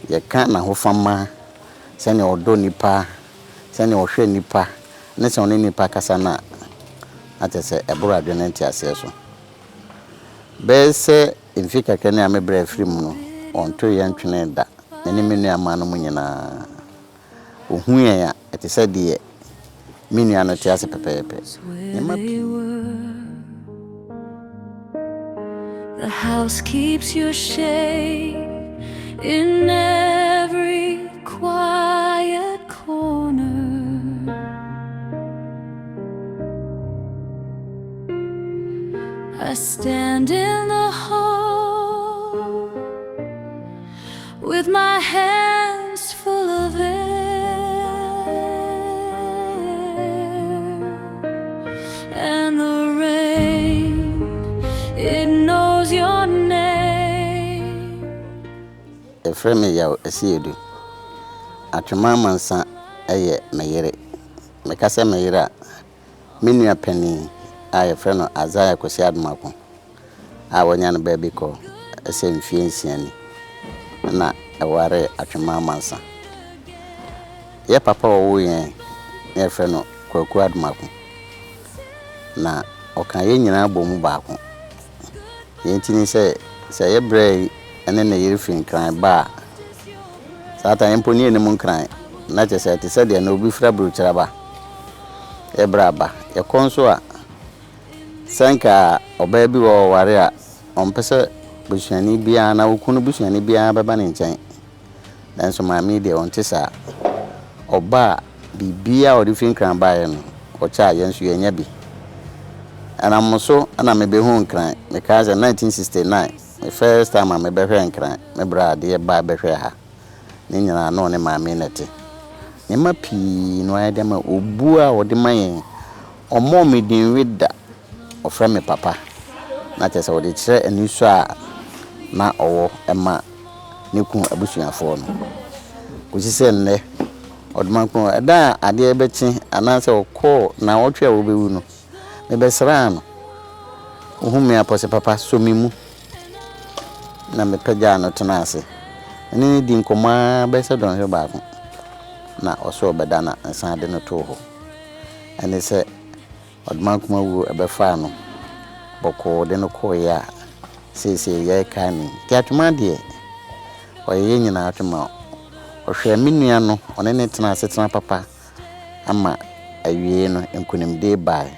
ye ka na ho fama se ne odo nipa se ne ohwe nipa ne se oni nipa kasa na atese ebura adwene ntiase so be se infika kene amebra afiri mu no onto ye ntwene da ne menu ama no munyina ohu ye ya etese de menu ano tiase pepepe the house keeps your shade in every quiet corner. I stand in the hall with my hands full of air, and the rain, it knows your name. YAW ASIEDU. Atwomaa Mansa eye meyere. Mekase meyere menua pani aye freno Adomako. Wonya no baby ko ese mfie nsiani na eware Atwomaa Mansa. Ye papa wo yen ye freno Adomako. Na okan ye nyina bomu baako. Ye ntini se ye brei ene na yiri fin kran ba sata emponi ene mun kran na chese te se de na obi fra bruchara ba e braba ye konso a sanka oba bi wo ware a ompese busuani bia na wokunu busuani bia baba ne nchen dan so ma mi de onte sa oba bibia odi fin kran ba ye no o cha ye nso ye nya bi ana moso ana mebehu nkran me kaza 1969 the first time I behwe nkran me bra de ba behwe ha ni nyina no ne ma me nete ne ma pi no ayde ma obu a ode mayen omo me din weda ofra me papa na tese ode kire aniso a na owo ema ne ku abusuafo no kusi se nne odemanko eda ade ebechi ananse okọ na wotwe a wobewu no me besra no ohumi apose papa so mimu na me pega no tenase ni di nkoma be se don he baako na oso obeda na nsan de no to ho ene se Odemanko wu ebefa no boko de no ko ya se ye kan ti Atwomaa de oye nyina Atwomaa ohwe menua no one ne tenase tena papa ama awie no enkunim de bai.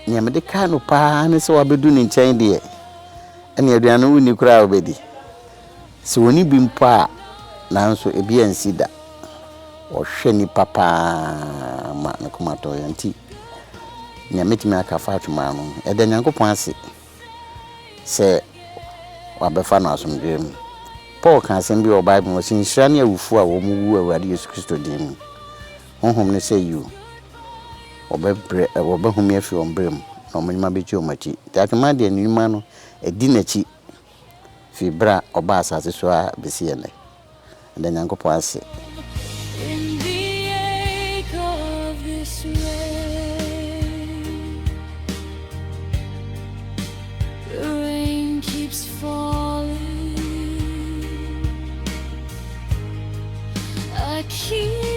Nyamede ka no pa ne se wabedu ni nchen de ene aduane woni kura obedi se woni bi mpa nanso ebi ansida ohwe ni papa ma ne komato yanti nyametimi aka fa Atwomaa no ede Nyankopon ase se wabefa no asomdwem Paul kan se bi o Bible wo sin hira ne awufu a wo mu wu Awurade Yesu Kristo din honhom ne se you obehumi afi ombrem no manyuma bechi omachi ti Atwomaa de anuma no edi nachi fi bra oba asase so a besi ene de Nyankopon ase in the ache of this rain. The rain keeps falling. I keep